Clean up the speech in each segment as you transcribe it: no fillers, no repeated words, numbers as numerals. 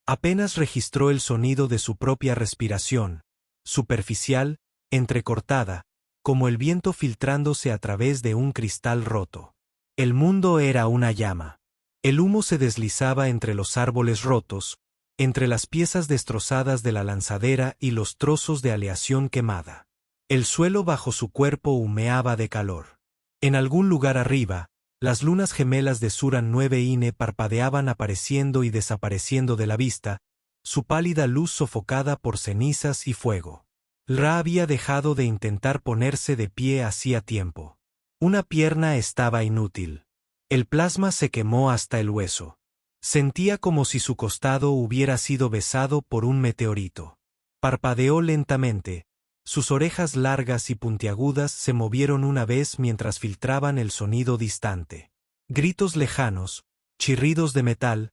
Apenas registró el sonido de su propia respiración, superficial, entrecortada, como el viento filtrándose a través de un cristal roto. El mundo era una llama. El humo se deslizaba entre los árboles rotos, entre las piezas destrozadas de la lanzadera y los trozos de aleación quemada. El suelo bajo su cuerpo humeaba de calor. En algún lugar arriba, las lunas gemelas de Suran 9 parpadeaban apareciendo y desapareciendo de la vista, su pálida luz sofocada por cenizas y fuego. Ra había dejado de intentar ponerse de pie hacía tiempo. Una pierna estaba inútil. El plasma se quemó hasta el hueso. Sentía como si su costado hubiera sido besado por un meteorito. Parpadeó lentamente. Sus orejas largas y puntiagudas se movieron una vez mientras filtraban el sonido distante. Gritos lejanos, chirridos de metal,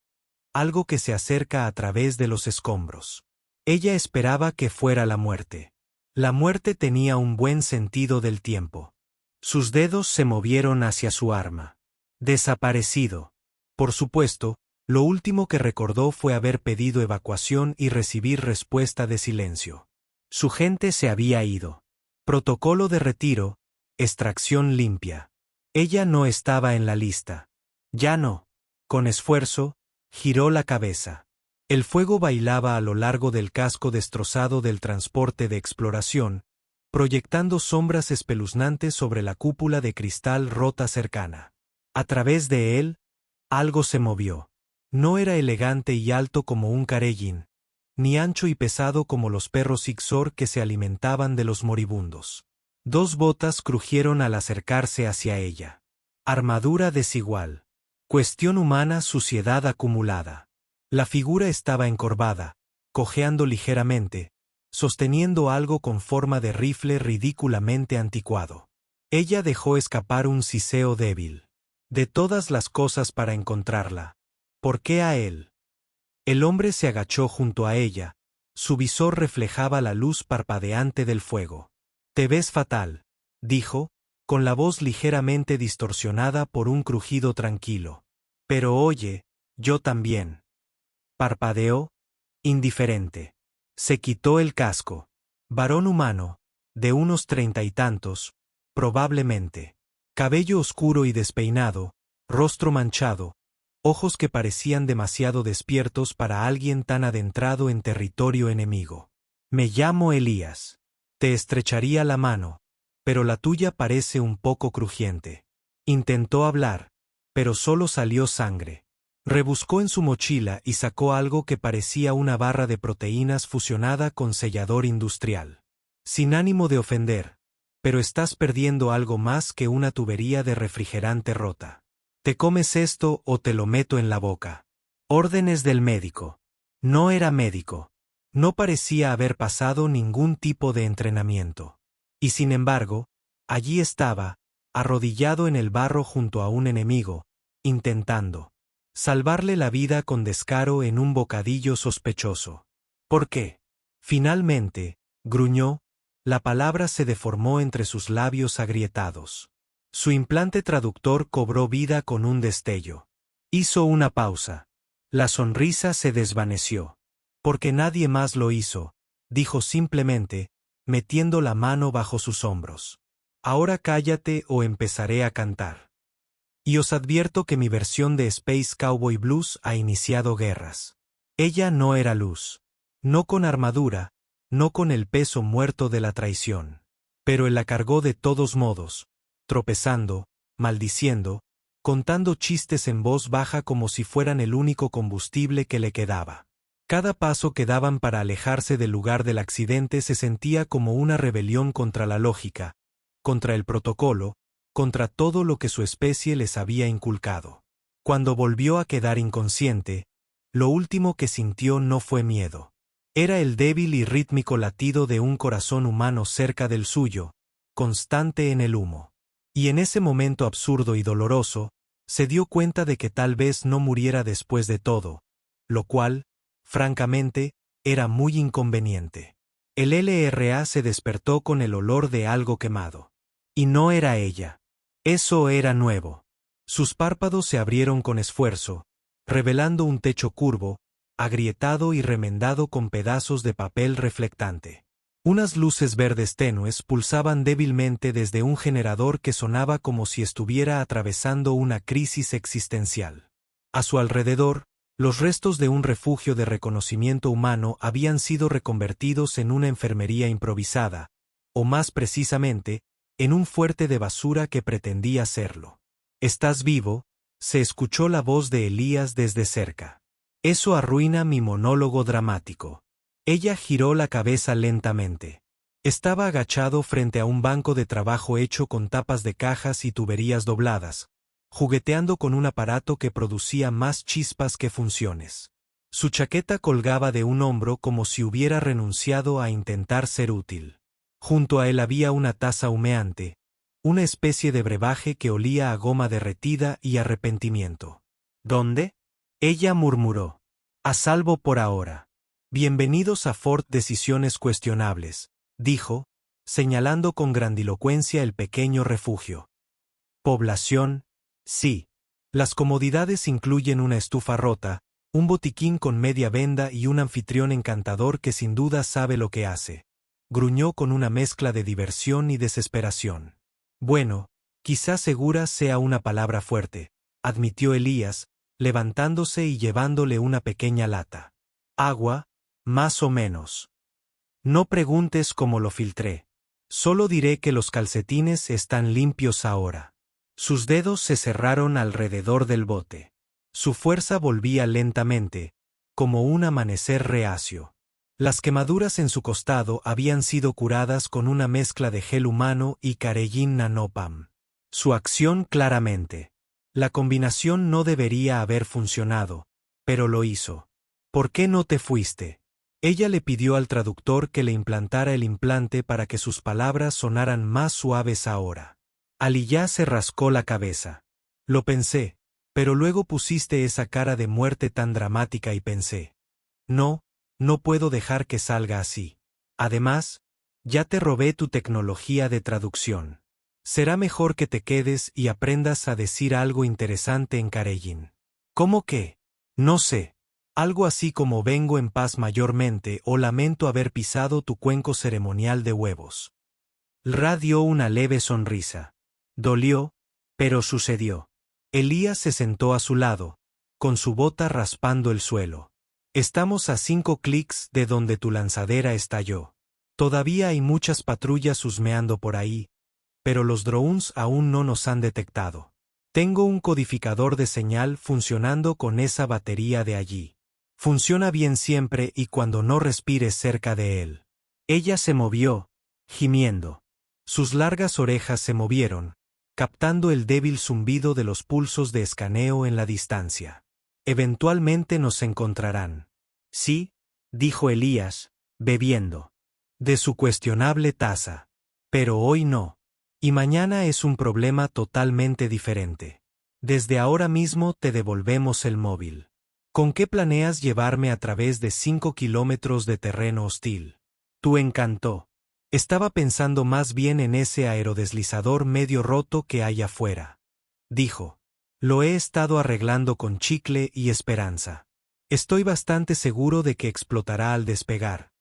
algo que se acerca a través de los escombros. Ella esperaba que fuera la muerte. La muerte tenía un buen sentido del tiempo. Sus dedos se movieron hacia su arma. Desaparecido. Por supuesto, lo último que recordó fue haber pedido evacuación y recibir respuesta de silencio. Su gente se había ido. Protocolo de retiro, extracción limpia. Ella no estaba en la lista. Ya no. Con esfuerzo, giró la cabeza. El fuego bailaba a lo largo del casco destrozado del transporte de exploración, proyectando sombras espeluznantes sobre la cúpula de cristal rota cercana. A través de él, algo se movió. No era elegante y alto como un Karelin, ni ancho y pesado como los perros Ixor que se alimentaban de los moribundos. Dos botas crujieron al acercarse hacia ella. Armadura desigual. Cuestión humana, suciedad acumulada. La figura estaba encorvada, cojeando ligeramente, sosteniendo algo con forma de rifle ridículamente anticuado. Ella dejó escapar un siseo débil. De todas las cosas para encontrarla, ¿por qué a él? El hombre se agachó junto a ella, su visor reflejaba la luz parpadeante del fuego. «Te ves fatal», dijo, con la voz ligeramente distorsionada por un crujido tranquilo. «Pero oye, yo también». Parpadeó, indiferente. Se quitó el casco. Varón humano, de unos 30 y tantos, probablemente. Cabello oscuro y despeinado, rostro manchado, ojos que parecían demasiado despiertos para alguien tan adentrado en territorio enemigo. «Me llamo Elías. Te estrecharía la mano, pero la tuya parece un poco crujiente». Intentó hablar, pero solo salió sangre. Rebuscó en su mochila y sacó algo que parecía una barra de proteínas fusionada con sellador industrial. «Sin ánimo de ofender, pero estás perdiendo algo más que una tubería de refrigerante rota. Te comes esto o te lo meto en la boca». Órdenes del médico. No era médico. No parecía haber pasado ningún tipo de entrenamiento. Y sin embargo, allí estaba, arrodillado en el barro junto a un enemigo, intentando salvarle la vida con descaro en un bocadillo sospechoso. ¿Por qué? Finalmente, gruñó, la palabra se deformó entre sus labios agrietados. Su implante traductor cobró vida con un destello. Hizo una pausa. La sonrisa se desvaneció. «Porque nadie más lo hizo», dijo simplemente, metiendo la mano bajo sus hombros. «Ahora cállate o empezaré a cantar. Y os advierto que mi versión de Space Cowboy Blues ha iniciado guerras». Ella no era luz. No con armadura, no con el peso muerto de la traición. Pero él la cargó de todos modos, tropezando, maldiciendo, contando chistes en voz baja como si fueran el único combustible que le quedaba. Cada paso que daban para alejarse del lugar del accidente se sentía como una rebelión contra la lógica, contra el protocolo, contra todo lo que su especie les había inculcado. Cuando volvió a quedar inconsciente, lo último que sintió no fue miedo. Era el débil y rítmico latido de un corazón humano cerca del suyo, constante en el humo. Y en ese momento absurdo y doloroso, se dio cuenta de que tal vez no muriera después de todo, lo cual, francamente, era muy inconveniente. El LRA se despertó con el olor de algo quemado. Y no era ella. Eso era nuevo. Sus párpados se abrieron con esfuerzo, revelando un techo curvo, agrietado y remendado con pedazos de papel reflectante. Unas luces verdes tenues pulsaban débilmente desde un generador que sonaba como si estuviera atravesando una crisis existencial. A su alrededor, los restos de un refugio de reconocimiento humano habían sido reconvertidos en una enfermería improvisada, o más precisamente, en un fuerte de basura que pretendía serlo. «¿Estás vivo?», se escuchó la voz de Elías desde cerca. «Eso arruina mi monólogo dramático». Ella giró la cabeza lentamente. Estaba agachado frente a un banco de trabajo hecho con tapas de cajas y tuberías dobladas, jugueteando con un aparato que producía más chispas que funciones. Su chaqueta colgaba de un hombro como si hubiera renunciado a intentar ser útil. Junto a él había una taza humeante, una especie de brebaje que olía a goma derretida y arrepentimiento. «¿Dónde?», ella murmuró. «A salvo por ahora». «Bienvenidos a Ford Decisiones Cuestionables», dijo, señalando con grandilocuencia el pequeño refugio. «Población, sí. Las comodidades incluyen una estufa rota, un botiquín con media venda y un anfitrión encantador que sin duda sabe lo que hace», gruñó con una mezcla de diversión y desesperación. «Bueno, quizá segura sea una palabra fuerte», admitió Elías, levantándose y llevándole una pequeña lata. «Agua, más o menos. No preguntes cómo lo filtré. Solo diré que los calcetines están limpios ahora». Sus dedos se cerraron alrededor del bote. Su fuerza volvía lentamente, como un amanecer reacio. Las quemaduras en su costado habían sido curadas con una mezcla de gel humano y Carellin Nanopam. Su acción claramente. La combinación no debería haber funcionado, pero lo hizo. «¿Por qué no te fuiste?». Ella le pidió al traductor que le implantara el implante para que sus palabras sonaran más suaves ahora. Aliyah se rascó la cabeza. «Lo pensé, pero luego pusiste esa cara de muerte tan dramática y pensé. No, no puedo dejar que salga así. Además, ya te robé tu tecnología de traducción. Será mejor que te quedes y aprendas a decir algo interesante en Carellín». «¿Cómo qué?». «No sé. Algo así como vengo en paz mayormente o lamento haber pisado tu cuenco ceremonial de huevos». Ra dio una leve sonrisa. Dolió, pero sucedió. Elías se sentó a su lado, con su bota raspando el suelo. «Estamos a 5 clics de donde tu lanzadera estalló. Todavía hay muchas patrullas husmeando por ahí, pero los drones aún no nos han detectado. Tengo un codificador de señal funcionando con esa batería de allí. Funciona bien siempre y cuando no respires cerca de él». Ella se movió, gimiendo. Sus largas orejas se movieron, captando el débil zumbido de los pulsos de escaneo en la distancia. «Eventualmente nos encontrarán». «Sí», dijo Elías, bebiendo de su cuestionable taza. «Pero hoy no. Y mañana es un problema totalmente diferente. Desde ahora mismo te devolvemos el móvil. ¿Con qué planeas llevarme a través de 5 kilómetros de terreno hostil?». «Tú encantó». «Estaba pensando más bien en ese aerodeslizador medio roto que hay afuera», dijo. «Lo he estado arreglando con chicle y esperanza. Estoy bastante seguro de que explotará al despegar,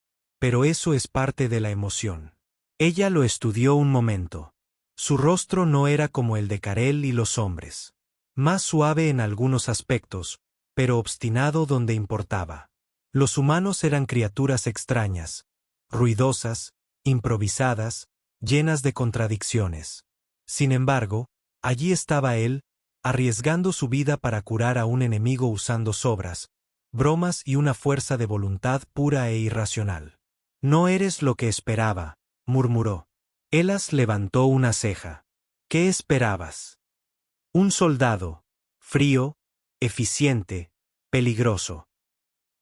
pero eso es parte de la emoción». Ella lo estudió un momento. Su rostro no era como el de Karel y los hombres. Más suave en algunos aspectos, pero obstinado donde importaba. Los humanos eran criaturas extrañas, ruidosas, improvisadas, llenas de contradicciones. Sin embargo, allí estaba él, arriesgando su vida para curar a un enemigo usando sobras, bromas y una fuerza de voluntad pura e irracional. «No eres lo que esperaba», murmuró. Elas levantó una ceja. «¿Qué esperabas?». «Un soldado, frío, eficiente, peligroso».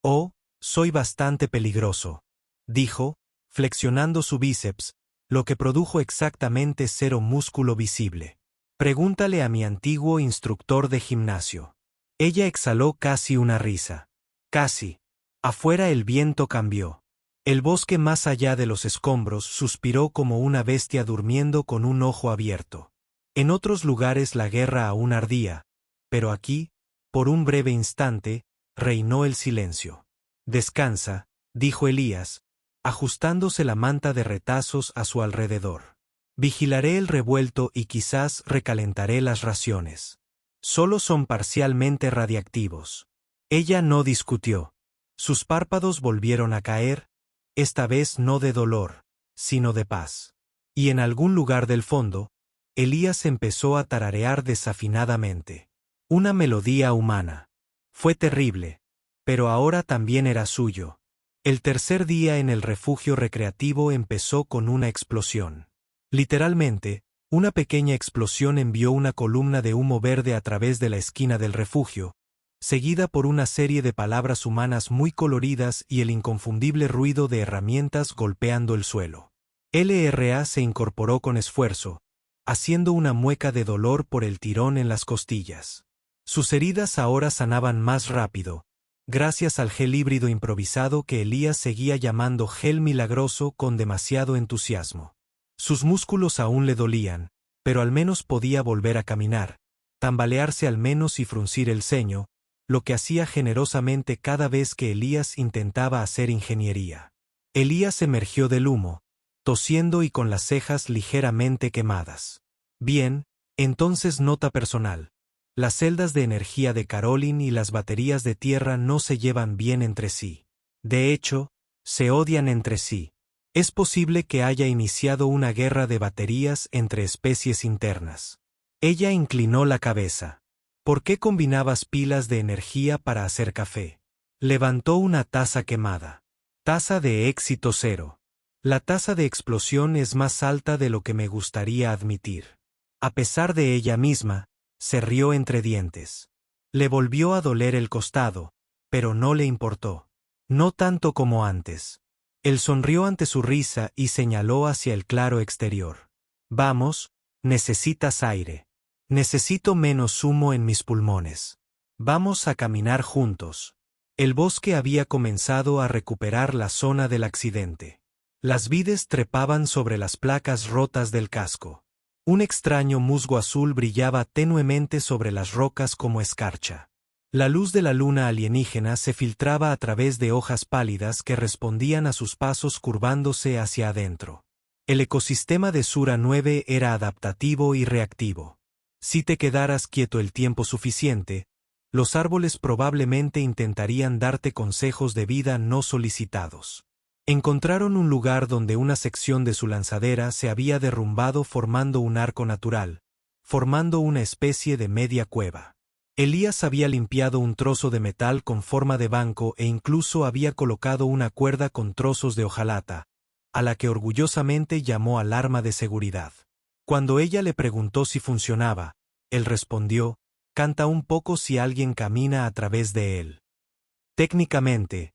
«Oh, soy bastante peligroso», dijo, flexionando su bíceps, lo que produjo exactamente 0 músculo visible. «Pregúntale a mi antiguo instructor de gimnasio». Ella exhaló casi una risa. «Casi». Afuera el viento cambió. El bosque más allá de los escombros suspiró como una bestia durmiendo con un ojo abierto. En otros lugares la guerra aún ardía, pero aquí, por un breve instante, reinó el silencio. Descansa, dijo Elías, ajustándose la manta de retazos a su alrededor. Vigilaré el revuelto y quizás recalentaré las raciones. Solo son parcialmente radiactivos. Ella no discutió. Sus párpados volvieron a caer, esta vez no de dolor, sino de paz. Y en algún lugar del fondo, Elías empezó a tararear desafinadamente. Una melodía humana. Fue terrible, pero ahora también era suyo. El tercer día en el refugio recreativo empezó con una explosión. Literalmente, una pequeña explosión envió una columna de humo verde a través de la esquina del refugio, seguida por una serie de palabras humanas muy coloridas y el inconfundible ruido de herramientas golpeando el suelo. LRA se incorporó con esfuerzo, haciendo una mueca de dolor por el tirón en las costillas. Sus heridas ahora sanaban más rápido, gracias al gel híbrido improvisado que Elías seguía llamando gel milagroso con demasiado entusiasmo. Sus músculos aún le dolían, pero al menos podía volver a caminar, tambalearse al menos y fruncir el ceño, lo que hacía generosamente cada vez que Elías intentaba hacer ingeniería. Elías emergió del humo, tosiendo y con las cejas ligeramente quemadas. Bien, entonces nota personal. Las celdas de energía de Caroline y las baterías de tierra no se llevan bien entre sí. De hecho, se odian entre sí. Es posible que haya iniciado una guerra de baterías entre especies internas. Ella inclinó la cabeza. ¿Por qué combinabas pilas de energía para hacer café? Levantó una taza quemada. Tasa de éxito 0. La tasa de explosión es más alta de lo que me gustaría admitir. A pesar de ella misma, se rió entre dientes. Le volvió a doler el costado, pero no le importó. No tanto como antes. Él sonrió ante su risa y señaló hacia el claro exterior. Vamos, necesitas aire. Necesito menos humo en mis pulmones. Vamos a caminar juntos. El bosque había comenzado a recuperar la zona del accidente. Las vides trepaban sobre las placas rotas del casco. Un extraño musgo azul brillaba tenuemente sobre las rocas como escarcha. La luz de la luna alienígena se filtraba a través de hojas pálidas que respondían a sus pasos curvándose hacia adentro. El ecosistema de Sura 9 era adaptativo y reactivo. Si te quedaras quieto el tiempo suficiente, los árboles probablemente intentarían darte consejos de vida no solicitados. Encontraron un lugar donde una sección de su lanzadera se había derrumbado formando un arco natural, formando una especie de media cueva. Elías había limpiado un trozo de metal con forma de banco e incluso había colocado una cuerda con trozos de hojalata, a la que orgullosamente llamó alarma de seguridad. Cuando ella le preguntó si funcionaba, él respondió, canta un poco si alguien camina a través de él. Técnicamente,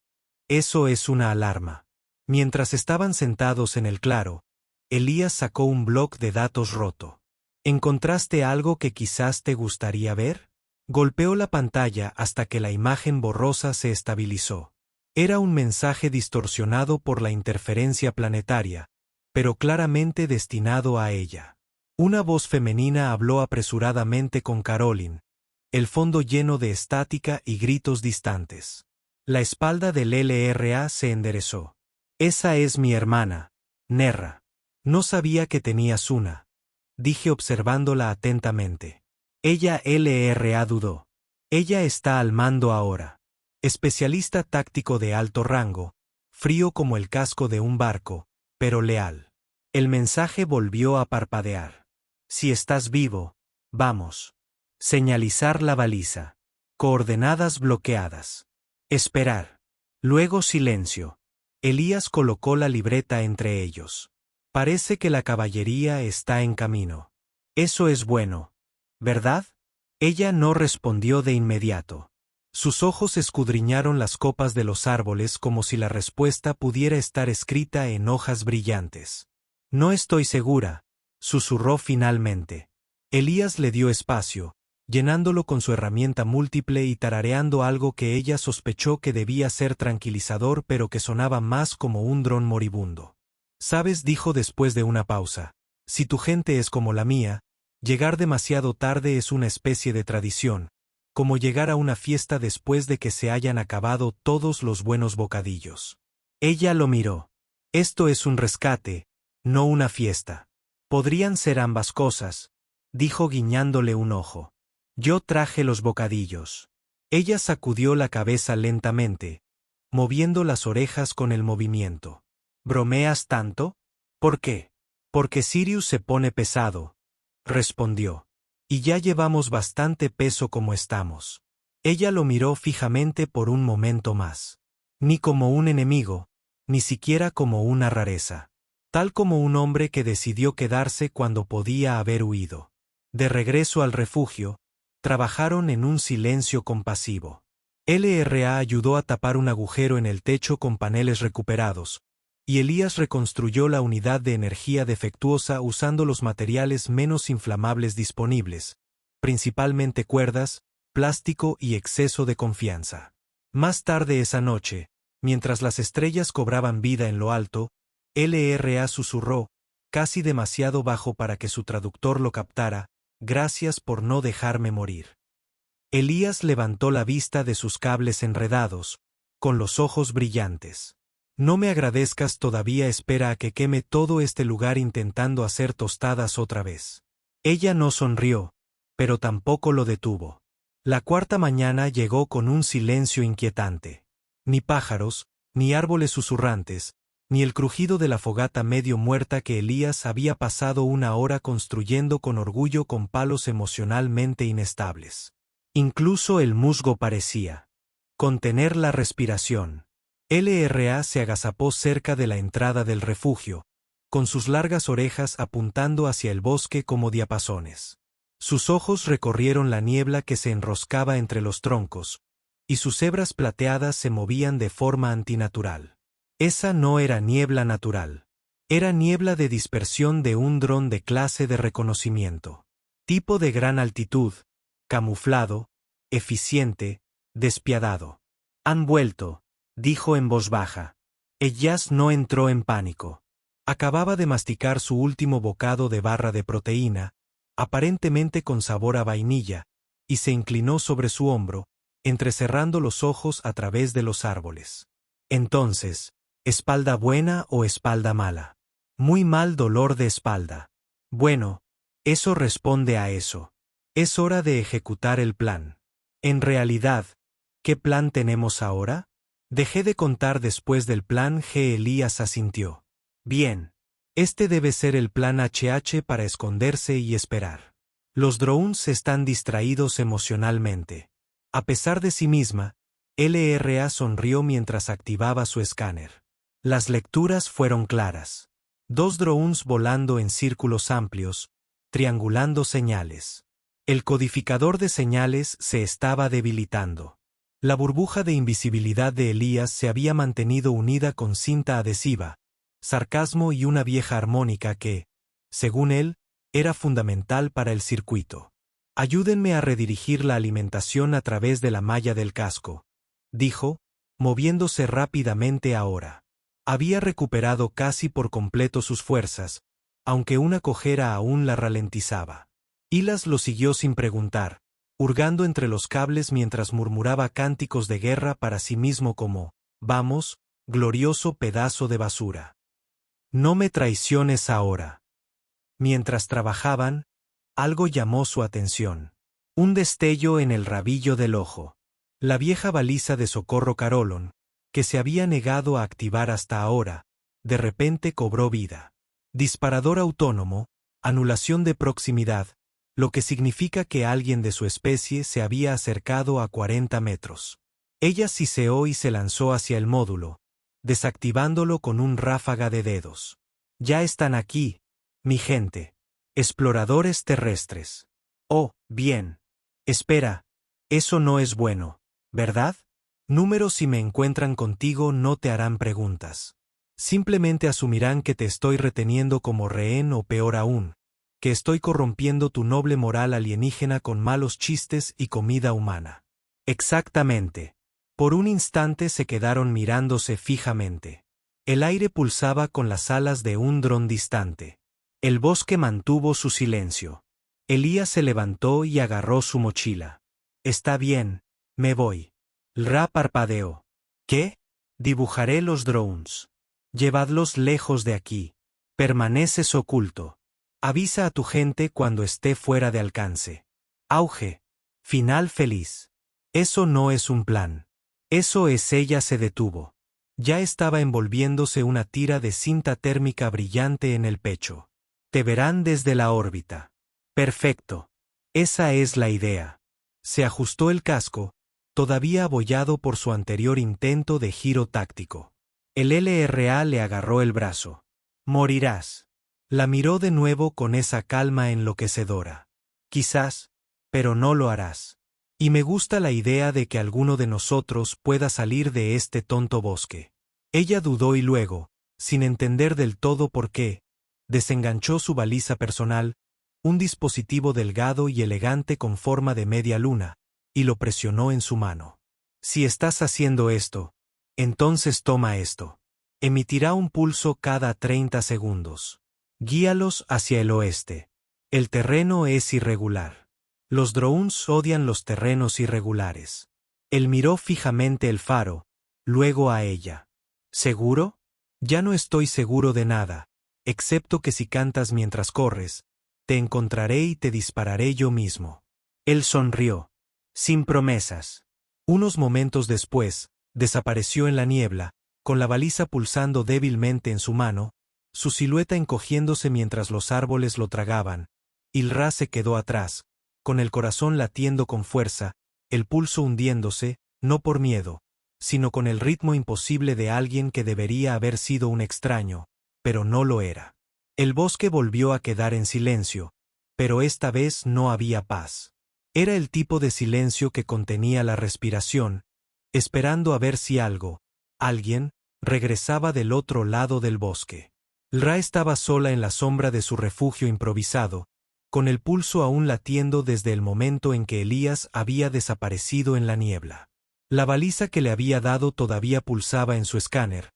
eso es una alarma. Mientras estaban sentados en el claro, Elías sacó un bloc de datos roto. ¿Encontraste algo que quizás te gustaría ver? Golpeó la pantalla hasta que la imagen borrosa se estabilizó. Era un mensaje distorsionado por la interferencia planetaria, pero claramente destinado a ella. Una voz femenina habló apresuradamente con Caroline, el fondo lleno de estática y gritos distantes. La espalda del LRA se enderezó. Esa es mi hermana, Nerra. No sabía que tenías una, dije observándola atentamente. Ella LRA dudó. Ella está al mando ahora. Especialista táctico de alto rango, frío como el casco de un barco, pero leal. El mensaje volvió a parpadear. Si estás vivo, vamos. Señalizar la baliza. Coordenadas bloqueadas. Esperar. Luego silencio. Elías colocó la libreta entre ellos. Parece que la caballería está en camino. Eso es bueno. ¿Verdad? Ella no respondió de inmediato. Sus ojos escudriñaron las copas de los árboles como si la respuesta pudiera estar escrita en hojas brillantes. No estoy segura, susurró finalmente. Elías le dio espacio, llenándolo con su herramienta múltiple y tarareando algo que ella sospechó que debía ser tranquilizador pero que sonaba más como un dron moribundo. Sabes, dijo después de una pausa, si tu gente es como la mía, llegar demasiado tarde es una especie de tradición, como llegar a una fiesta después de que se hayan acabado todos los buenos bocadillos. Ella lo miró. Esto es un rescate, no una fiesta. Podrían ser ambas cosas, dijo guiñándole un ojo. Yo traje los bocadillos. Ella sacudió la cabeza lentamente, moviendo las orejas con el movimiento. ¿Bromeas tanto? ¿Por qué? Porque Sirius se pone pesado, respondió. Y ya llevamos bastante peso como estamos. Ella lo miró fijamente por un momento más. Ni como un enemigo, ni siquiera como una rareza. Tal como un hombre que decidió quedarse cuando podía haber huido. De regreso al refugio, trabajaron en un silencio compasivo. LRA ayudó a tapar un agujero en el techo con paneles recuperados, y Elías reconstruyó la unidad de energía defectuosa usando los materiales menos inflamables disponibles, principalmente cuerdas, plástico y exceso de confianza. Más tarde esa noche, mientras las estrellas cobraban vida en lo alto, LRA susurró, casi demasiado bajo para que su traductor lo captara: «Gracias por no dejarme morir». Elías levantó la vista de sus cables enredados, con los ojos brillantes. «No me agradezcas todavía, espera a que queme todo este lugar intentando hacer tostadas otra vez». Ella no sonrió, pero tampoco lo detuvo. La cuarta mañana llegó con un silencio inquietante. Ni pájaros, ni árboles susurrantes, ni el crujido de la fogata medio muerta que Elías había pasado una hora construyendo con orgullo con palos emocionalmente inestables. Incluso el musgo parecía contener la respiración. LRA se agazapó cerca de la entrada del refugio, con sus largas orejas apuntando hacia el bosque como diapasones. Sus ojos recorrieron la niebla que se enroscaba entre los troncos, y sus hebras plateadas se movían de forma antinatural. Esa no era niebla natural. Era niebla de dispersión de un dron de clase de reconocimiento. Tipo de gran altitud, camuflado, eficiente, despiadado. «Han vuelto», dijo en voz baja. Elías no entró en pánico. Acababa de masticar su último bocado de barra de proteína, aparentemente con sabor a vainilla, y se inclinó sobre su hombro, entrecerrando los ojos a través de los árboles. Entonces, ¿espalda buena o espalda mala? Muy mal dolor de espalda. Bueno, eso responde a eso. Es hora de ejecutar el plan. En realidad, ¿qué plan tenemos ahora? Dejé de contar después del plan G. Elías asintió. Bien. Este debe ser el plan HH para esconderse y esperar. Los drones están distraídos emocionalmente. A pesar de sí misma, LRA sonrió mientras activaba su escáner. Las lecturas fueron claras. 2 drones volando en círculos amplios, triangulando señales. El codificador de señales se estaba debilitando. La burbuja de invisibilidad de Elías se había mantenido unida con cinta adhesiva, sarcasmo y una vieja armónica que, según él, era fundamental para el circuito. «Ayúdenme a redirigir la alimentación a través de la malla del casco», dijo, moviéndose rápidamente ahora. Había recuperado casi por completo sus fuerzas, aunque una cojera aún la ralentizaba. Hilas lo siguió sin preguntar, hurgando entre los cables mientras murmuraba cánticos de guerra para sí mismo como: «Vamos, glorioso pedazo de basura. No me traiciones ahora». Mientras trabajaban, algo llamó su atención. Un destello en el rabillo del ojo. La vieja baliza de socorro Carolon, que se había negado a activar hasta ahora, de repente cobró vida. Disparador autónomo, anulación de proximidad, lo que significa que alguien de su especie se había acercado a 40 metros. Ella siseó y se lanzó hacia el módulo, desactivándolo con un ráfaga de dedos. «Ya están aquí, mi gente. Exploradores terrestres». «Oh, bien. Espera, eso no es bueno, ¿verdad? Números si me encuentran contigo no te harán preguntas. Simplemente asumirán que te estoy reteniendo como rehén o peor aún, que estoy corrompiendo tu noble moral alienígena con malos chistes y comida humana». «Exactamente». Por un instante se quedaron mirándose fijamente. El aire pulsaba con las alas de un dron distante. El bosque mantuvo su silencio. Elías se levantó y agarró su mochila. Está bien, me voy. Ra parpadeó. ¿Qué? Dibujaré los drones. Llevadlos lejos de aquí. Permaneces oculto. Avisa a tu gente cuando esté fuera de alcance. Auge. Final feliz. Eso no es un plan. Eso es. Ella se detuvo. Ya estaba envolviéndose una tira de cinta térmica brillante en el pecho. Te verán desde la órbita. Perfecto. Esa es la idea. Se ajustó el casco, todavía abollado por su anterior intento de giro táctico. El LRA le agarró el brazo. Morirás. La miró de nuevo con esa calma enloquecedora. Quizás, pero no lo harás. Y me gusta la idea de que alguno de nosotros pueda salir de este tonto bosque. Ella dudó y luego, sin entender del todo por qué, desenganchó su baliza personal, un dispositivo delgado y elegante con forma de media luna, y lo presionó en su mano. Si estás haciendo esto, entonces toma esto. Emitirá un pulso cada 30 segundos. Guíalos hacia el oeste. El terreno es irregular. Los drones odian los terrenos irregulares. Él miró fijamente el faro, luego a ella. ¿Seguro? Ya no estoy seguro de nada, excepto que si cantas mientras corres, te encontraré y te dispararé yo mismo. Él sonrió. Sin promesas. Unos momentos después, desapareció en la niebla, con la baliza pulsando débilmente en su mano, su silueta encogiéndose mientras los árboles lo tragaban. Ilra se quedó atrás, con el corazón latiendo con fuerza, el pulso hundiéndose, no por miedo, sino con el ritmo imposible de alguien que debería haber sido un extraño, pero no lo era. El bosque volvió a quedar en silencio, pero esta vez no había paz. Era el tipo de silencio que contenía la respiración, esperando a ver si alguien, regresaba del otro lado del bosque. Ra estaba sola en la sombra de su refugio improvisado, con el pulso aún latiendo desde el momento en que Elías había desaparecido en la niebla. La baliza que le había dado todavía pulsaba en su escáner,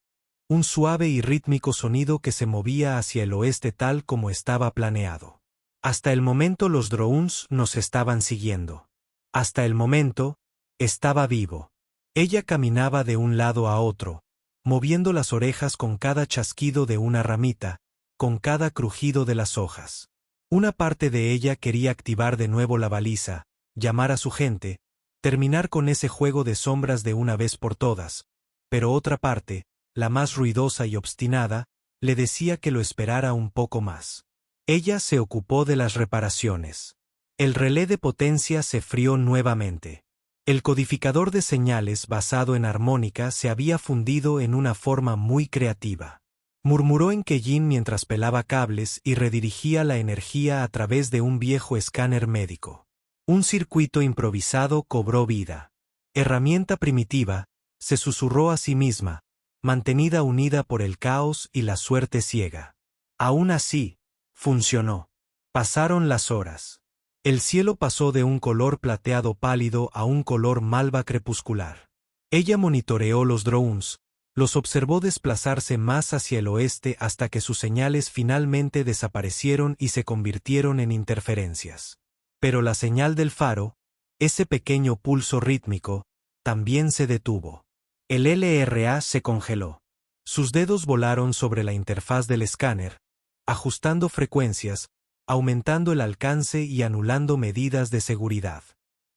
un suave y rítmico sonido que se movía hacia el oeste tal como estaba planeado. Hasta el momento los drones nos estaban siguiendo. Hasta el momento, estaba vivo. Ella caminaba de un lado a otro, moviendo las orejas con cada chasquido de una ramita, con cada crujido de las hojas. Una parte de ella quería activar de nuevo la baliza, llamar a su gente, terminar con ese juego de sombras de una vez por todas, pero otra parte, la más ruidosa y obstinada, le decía que lo esperara un poco más. Ella se ocupó de las reparaciones. El relé de potencia se frió nuevamente. El codificador de señales basado en armónica se había fundido en una forma muy creativa. Murmuró en Keyin mientras pelaba cables y redirigía la energía a través de un viejo escáner médico. Un circuito improvisado cobró vida. Herramienta primitiva, se susurró a sí misma, mantenida unida por el caos y la suerte ciega. Aún así, funcionó. Pasaron las horas. El cielo pasó de un color plateado pálido a un color malva crepuscular. Ella monitoreó los drones, los observó desplazarse más hacia el oeste hasta que sus señales finalmente desaparecieron y se convirtieron en interferencias. Pero la señal del faro, ese pequeño pulso rítmico, también se detuvo. El LRA se congeló. Sus dedos volaron sobre la interfaz del escáner, ajustando frecuencias, aumentando el alcance y anulando medidas de seguridad.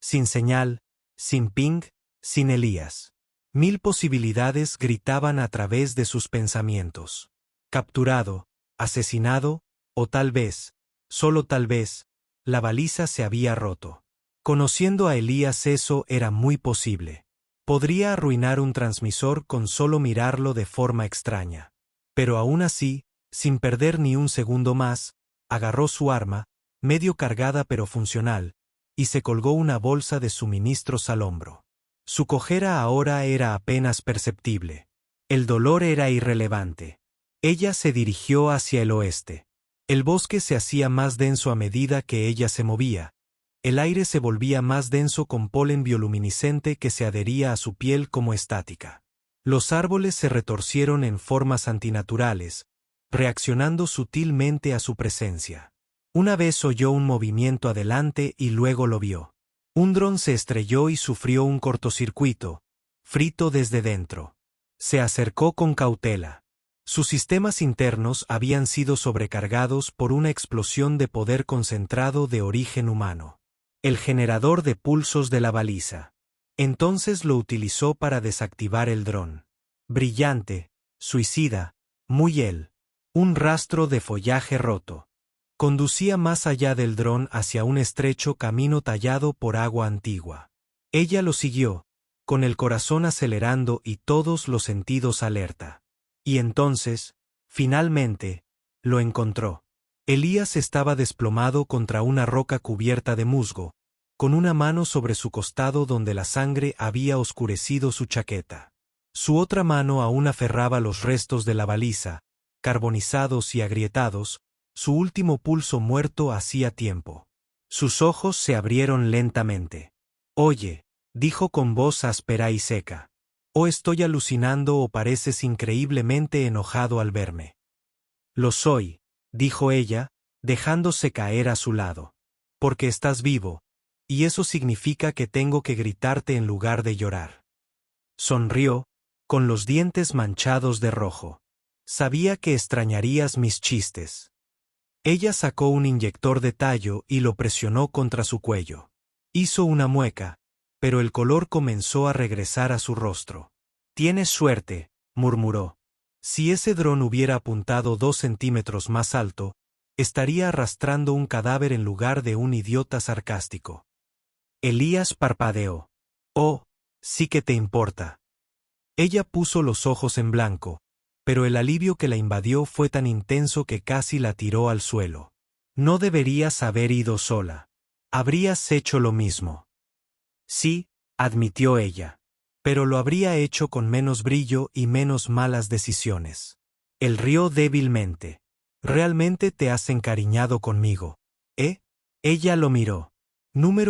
Sin señal, sin ping, sin Elías. 1000 posibilidades gritaban a través de sus pensamientos. Capturado, asesinado, o tal vez, solo tal vez, la baliza se había roto. Conociendo a Elías eso era muy posible. Podría arruinar un transmisor con solo mirarlo de forma extraña. Pero aún así, sin perder ni un segundo más, agarró su arma, medio cargada pero funcional, y se colgó una bolsa de suministros al hombro. Su cojera ahora era apenas perceptible. El dolor era irrelevante. Ella se dirigió hacia el oeste. El bosque se hacía más denso a medida que ella se movía. El aire se volvía más denso con polen bioluminiscente que se adhería a su piel como estática. Los árboles se retorcieron en formas antinaturales, reaccionando sutilmente a su presencia. Una vez oyó un movimiento adelante y luego lo vio. Un dron se estrelló y sufrió un cortocircuito, frito desde dentro. Se acercó con cautela. Sus sistemas internos habían sido sobrecargados por una explosión de poder concentrado de origen humano. El generador de pulsos de la baliza. Entonces lo utilizó para desactivar el dron. Brillante, suicida, muy él. Un rastro de follaje roto. Conducía más allá del dron hacia un estrecho camino tallado por agua antigua. Ella lo siguió, con el corazón acelerando y todos los sentidos alerta. Y entonces, finalmente, lo encontró. Elías estaba desplomado contra una roca cubierta de musgo, con una mano sobre su costado donde la sangre había oscurecido su chaqueta. Su otra mano aún aferraba los restos de la baliza, carbonizados y agrietados, su último pulso muerto hacía tiempo. Sus ojos se abrieron lentamente. «Oye», dijo con voz áspera y seca. «¿O estoy alucinando o pareces increíblemente enojado al verme?» «Lo soy», dijo ella, dejándose caer a su lado. «Porque estás vivo, y eso significa que tengo que gritarte en lugar de llorar». Sonrió, con los dientes manchados de rojo. «Sabía que extrañarías mis chistes». Ella sacó un inyector de tallo y lo presionó contra su cuello. Hizo una mueca, pero el color comenzó a regresar a su rostro. «Tienes suerte», murmuró. «Si ese dron hubiera apuntado 2 centímetros más alto, estaría arrastrando un cadáver en lugar de un idiota sarcástico». Elías parpadeó. «Oh, sí que te importa». Ella puso los ojos en blanco, pero el alivio que la invadió fue tan intenso que casi la tiró al suelo. «No deberías haber ido sola. Habrías hecho lo mismo». «Sí», admitió ella. «Pero lo habría hecho con menos brillo y menos malas decisiones». Él rió débilmente. «¿Realmente te has encariñado conmigo? ¿Eh?» Ella lo miró.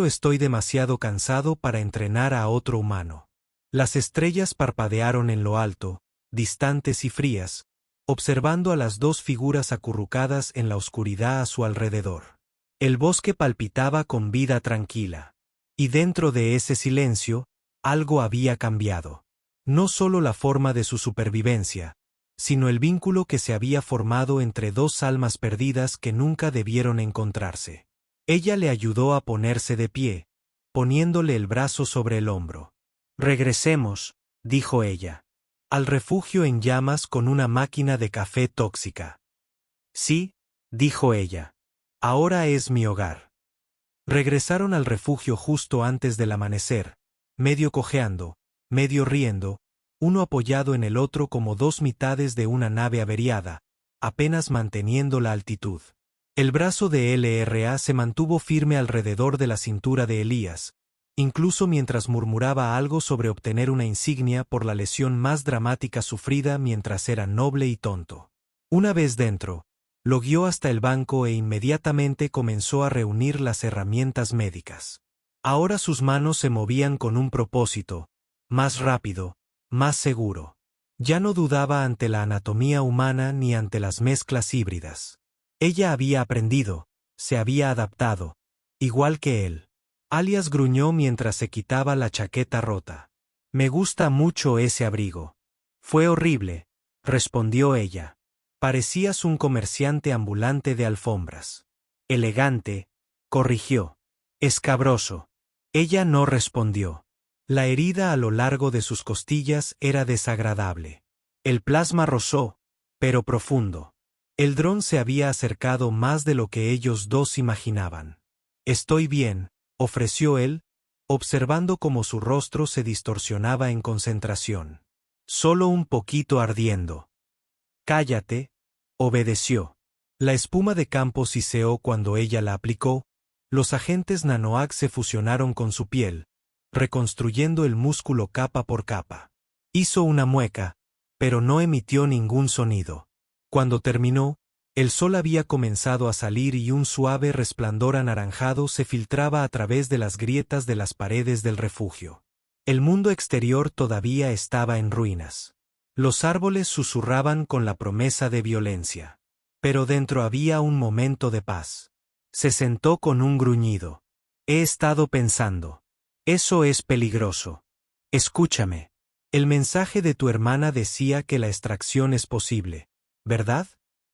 Estoy demasiado cansado para entrenar a otro humano». Las estrellas parpadearon en lo alto, distantes y frías, observando a las dos figuras acurrucadas en la oscuridad a su alrededor. El bosque palpitaba con vida tranquila. Y dentro de ese silencio, algo había cambiado. No solo la forma de su supervivencia, sino el vínculo que se había formado entre dos almas perdidas que nunca debieron encontrarse. Ella le ayudó a ponerse de pie, poniéndole el brazo sobre el hombro. «Regresemos», dijo ella. «Al refugio en llamas con una máquina de café tóxica». «Sí», dijo ella. «Ahora es mi hogar». Regresaron al refugio justo antes del amanecer, medio cojeando, medio riendo, uno apoyado en el otro como dos mitades de una nave averiada, apenas manteniendo la altitud. El brazo de LRA se mantuvo firme alrededor de la cintura de Elías, incluso mientras murmuraba algo sobre obtener una insignia por la lesión más dramática sufrida mientras era noble y tonto. Una vez dentro, lo guió hasta el banco e inmediatamente comenzó a reunir las herramientas médicas. Ahora sus manos se movían con un propósito, más rápido, más seguro. Ya no dudaba ante la anatomía humana ni ante las mezclas híbridas. Ella había aprendido, se había adaptado, igual que él. Alias gruñó mientras se quitaba la chaqueta rota. «Me gusta mucho ese abrigo». «Fue horrible», respondió ella. «Parecías un comerciante ambulante de alfombras». «Elegante», corrigió. «Escabroso». Ella no respondió. La herida a lo largo de sus costillas era desagradable. El plasma rozó, pero profundo. El dron se había acercado más de lo que ellos dos imaginaban. «Estoy bien», ofreció él, observando cómo su rostro se distorsionaba en concentración. «Solo un poquito ardiendo». «Cállate», obedeció. La espuma de campo siseó cuando ella la aplicó, los agentes Nanoac se fusionaron con su piel, reconstruyendo el músculo capa por capa. Hizo una mueca, pero no emitió ningún sonido. Cuando terminó, el sol había comenzado a salir y un suave resplandor anaranjado se filtraba a través de las grietas de las paredes del refugio. El mundo exterior todavía estaba en ruinas. Los árboles susurraban con la promesa de violencia. Pero dentro había un momento de paz. Se sentó con un gruñido. He estado pensando. Eso es peligroso. Escúchame. El mensaje de tu hermana decía que la extracción es posible, ¿verdad?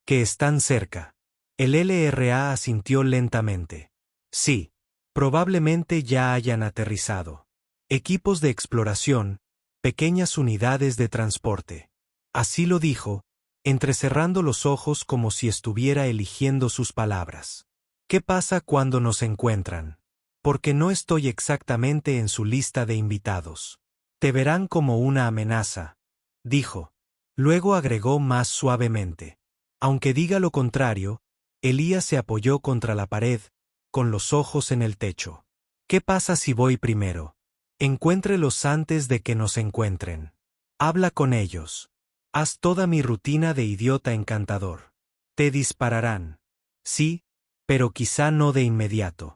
Que están cerca. El LRA asintió lentamente. Sí. Probablemente ya hayan aterrizado. Equipos de exploración, pequeñas unidades de transporte. Así lo dijo, entrecerrando los ojos como si estuviera eligiendo sus palabras. ¿Qué pasa cuando nos encuentran? Porque no estoy exactamente en su lista de invitados. Te verán como una amenaza, dijo. Luego agregó más suavemente. Aunque diga lo contrario, Elías se apoyó contra la pared, con los ojos en el techo. ¿Qué pasa si voy primero? Encuéntrelos antes de que nos encuentren. Habla con ellos. Haz toda mi rutina de idiota encantador. Te dispararán. Sí, pero quizá no de inmediato.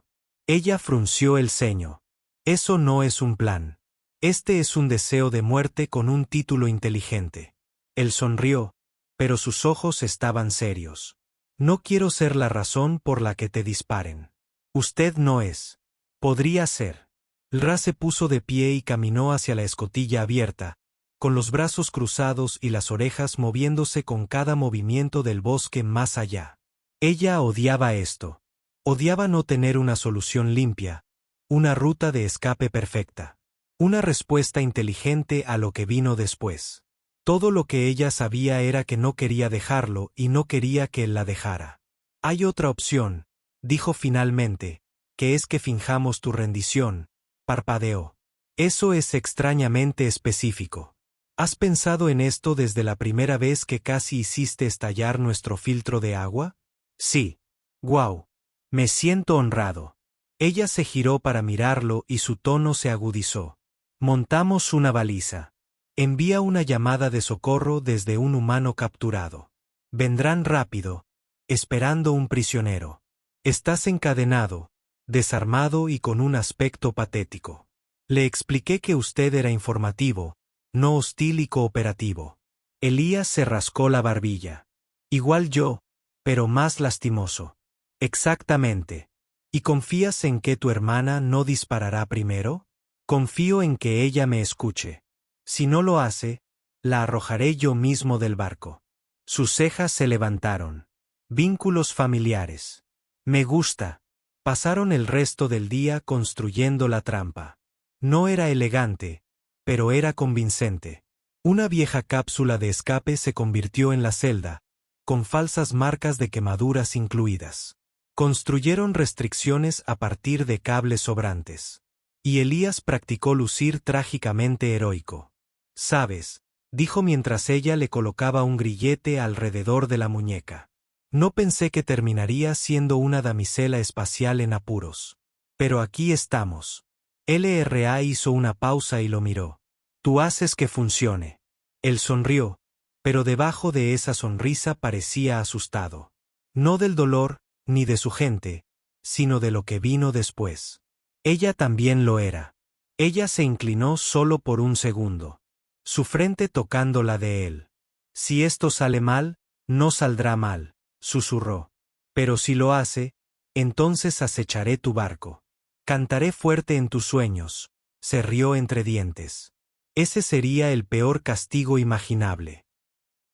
Ella frunció el ceño. Eso no es un plan. Este es un deseo de muerte con un título inteligente. Él sonrió, pero sus ojos estaban serios. No quiero ser la razón por la que te disparen. Usted no es. Podría ser. Ra se puso de pie y caminó hacia la escotilla abierta, con los brazos cruzados y las orejas moviéndose con cada movimiento del bosque más allá. Ella odiaba esto. Odiaba no tener una solución limpia, una ruta de escape perfecta, una respuesta inteligente a lo que vino después. Todo lo que ella sabía era que no quería dejarlo y no quería que él la dejara. Hay otra opción, dijo finalmente, que es que finjamos tu rendición, parpadeó. Eso es extrañamente específico. ¿Has pensado en esto desde la primera vez que casi hiciste estallar nuestro filtro de agua? Sí. Guau. Me siento honrado. Ella se giró para mirarlo y su tono se agudizó. Montamos una baliza. Envía una llamada de socorro desde un humano capturado. Vendrán rápido, esperando un prisionero. Estás encadenado, desarmado y con un aspecto patético. Le expliqué que usted era informativo, no hostil y cooperativo. Elías se rascó la barbilla. Igual yo, pero más lastimoso. Exactamente. ¿Y confías en que tu hermana no disparará primero? Confío en que ella me escuche. Si no lo hace, la arrojaré yo mismo del barco. Sus cejas se levantaron. Vínculos familiares. Me gusta. Pasaron el resto del día construyendo la trampa. No era elegante, pero era convincente. Una vieja cápsula de escape se convirtió en la celda, con falsas marcas de quemaduras incluidas. Construyeron restricciones a partir de cables sobrantes. Y Elías practicó lucir trágicamente heroico. «Sabes», dijo mientras ella le colocaba un grillete alrededor de la muñeca. «No pensé que terminaría siendo una damisela espacial en apuros. Pero aquí estamos». LRA hizo una pausa y lo miró. «Tú haces que funcione». Él sonrió, pero debajo de esa sonrisa parecía asustado. No del dolor, ni de su gente, sino de lo que vino después. Ella también lo era. Ella se inclinó solo por un segundo, su frente tocando la de él. «Si esto sale mal, no saldrá mal», susurró. «Pero si lo hace, entonces acecharé tu barco. Cantaré fuerte en tus sueños», se rió entre dientes. Ese sería el peor castigo imaginable.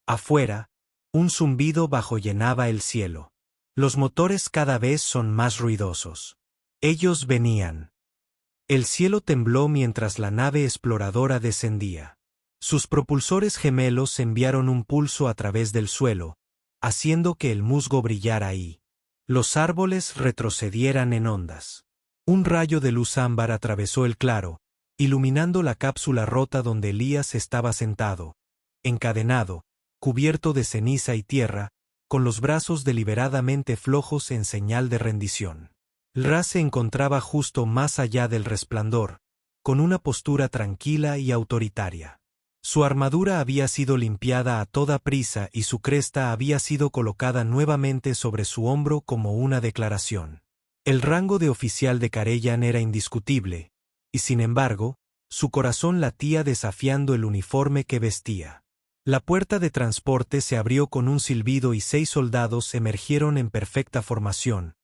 Afuera, un zumbido bajo llenaba el cielo. Los motores cada vez son más ruidosos. Ellos venían. El cielo tembló mientras la nave exploradora descendía. Sus propulsores gemelos enviaron un pulso a través del suelo, haciendo que el musgo brillara ahí. Los árboles retrocedieran en ondas. Un rayo de luz ámbar atravesó el claro, iluminando la cápsula rota donde Elías estaba sentado, encadenado, cubierto de ceniza y tierra, con los brazos deliberadamente flojos en señal de rendición. Ra se encontraba justo más allá del resplandor, con una postura tranquila y autoritaria. Su armadura había sido limpiada a toda prisa y su cresta había sido colocada nuevamente sobre su hombro como una declaración. El rango de oficial de Karellan era indiscutible, y sin embargo, su corazón latía desafiando el uniforme que vestía. La puerta de transporte se abrió con un silbido y 6 soldados emergieron en perfecta formación,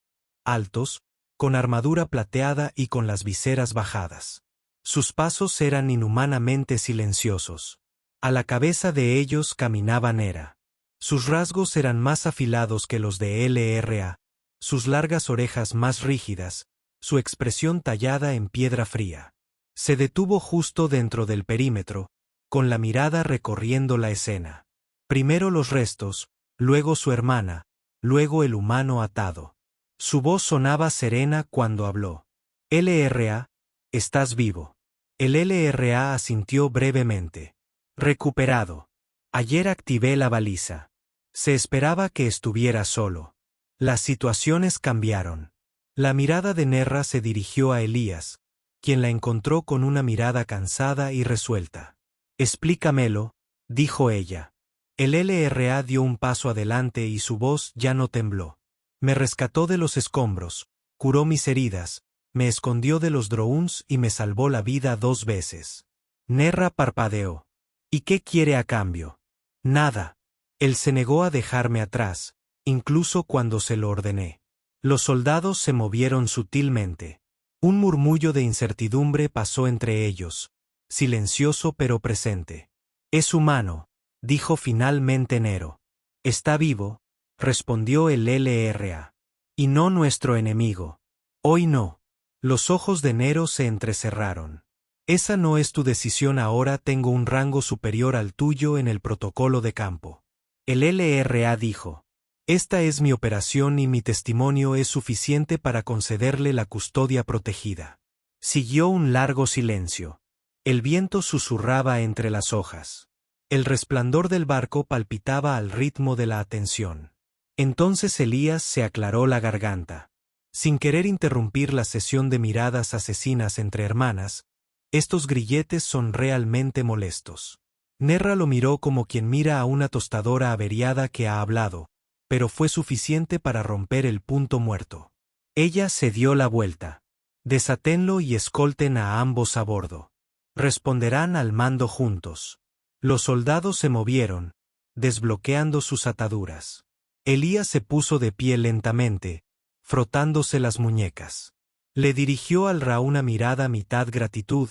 altos, con armadura plateada y con las viseras bajadas. Sus pasos eran inhumanamente silenciosos. A la cabeza de ellos caminaba Nera. Sus rasgos eran más afilados que los de LRA, sus largas orejas más rígidas, su expresión tallada en piedra fría. Se detuvo justo dentro del perímetro, con la mirada recorriendo la escena. Primero los restos, luego su hermana, luego el humano atado. Su voz sonaba serena cuando habló. LRA, estás vivo. El LRA asintió brevemente. Recuperado. Ayer activé la baliza. Se esperaba que estuviera solo. Las situaciones cambiaron. La mirada de Nerra se dirigió a Elías, quien la encontró con una mirada cansada y resuelta. Explícamelo, dijo ella. El LRA dio un paso adelante y su voz ya no tembló. Me rescató de los escombros, curó mis heridas, me escondió de los drones y me salvó la vida 2 veces. Nerra parpadeó. ¿Y qué quiere a cambio? Nada. Él se negó a dejarme atrás, incluso cuando se lo ordené. Los soldados se movieron sutilmente. Un murmullo de incertidumbre pasó entre ellos, silencioso pero presente. Es humano, dijo finalmente Nero. Está vivo, respondió el LRA. Y no nuestro enemigo. Hoy no. Los ojos de Nero se entrecerraron. Esa no es tu decisión ahora, tengo un rango superior al tuyo en el protocolo de campo. El LRA dijo. Esta es mi operación y mi testimonio es suficiente para concederle la custodia protegida. Siguió un largo silencio. El viento susurraba entre las hojas. El resplandor del barco palpitaba al ritmo de la atención. Entonces Elías se aclaró la garganta. Sin querer interrumpir la sesión de miradas asesinas entre hermanas, estos grilletes son realmente molestos. Nerra lo miró como quien mira a una tostadora averiada que ha hablado, pero fue suficiente para romper el punto muerto. Ella se dio la vuelta. Desátenlo y escolten a ambos a bordo. Responderán al mando juntos. Los soldados se movieron, desbloqueando sus ataduras. Elías se puso de pie lentamente, frotándose las muñecas. Le dirigió al Ra una mirada mitad gratitud,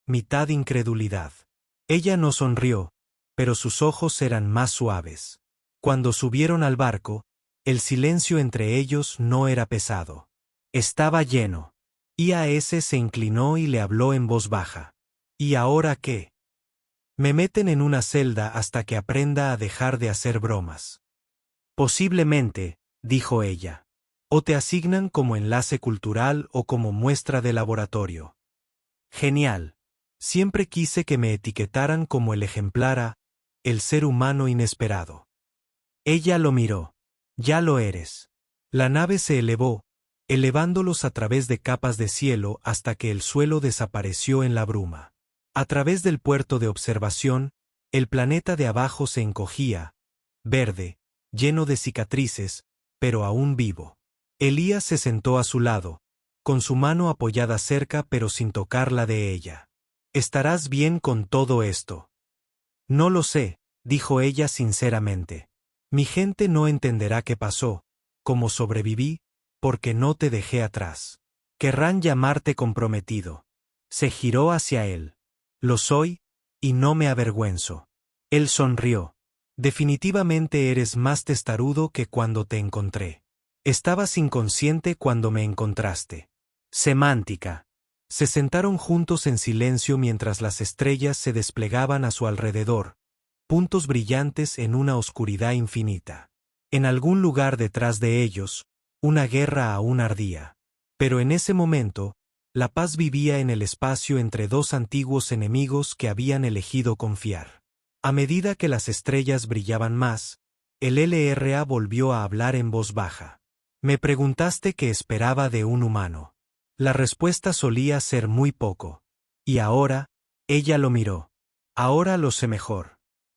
mitad incredulidad. Ella no sonrió, pero sus ojos eran más suaves. Cuando subieron al barco, el silencio entre ellos no era pesado. Estaba lleno. IAS se inclinó y le habló en voz baja. ¿Y ahora qué? Me meten en una celda hasta que aprenda a dejar de hacer bromas. Posiblemente, dijo ella. O te asignan como enlace cultural o como muestra de laboratorio. Genial. Siempre quise que me etiquetaran como el ejemplar A, el ser humano inesperado. Ella lo miró. Ya lo eres. La nave se elevó, elevándolos a través de capas de cielo hasta que el suelo desapareció en la bruma. A través del puerto de observación, el planeta de abajo se encogía, verde, lleno de cicatrices, pero aún vivo. Elías se sentó a su lado, con su mano apoyada cerca pero sin tocar la de ella. ¿Estarás bien con todo esto? No lo sé, dijo ella sinceramente. Mi gente no entenderá qué pasó, cómo sobreviví, porque no te dejé atrás. Querrán llamarte comprometido. Se giró hacia él. Lo soy, y no me avergüenzo. Él sonrió. Definitivamente eres más testarudo que cuando te encontré. Estabas inconsciente cuando me encontraste. Semántica. Se sentaron juntos en silencio mientras las estrellas se desplegaban a su alrededor, puntos brillantes en una oscuridad infinita. En algún lugar detrás de ellos, una guerra aún ardía. Pero en ese momento, la paz vivía en el espacio entre dos antiguos enemigos que habían elegido confiar. A medida que las estrellas brillaban más, el LRA volvió a hablar en voz baja. Me preguntaste qué esperaba de un humano. La respuesta solía ser muy poco. Y ahora, ella lo miró. Ahora lo sé mejor.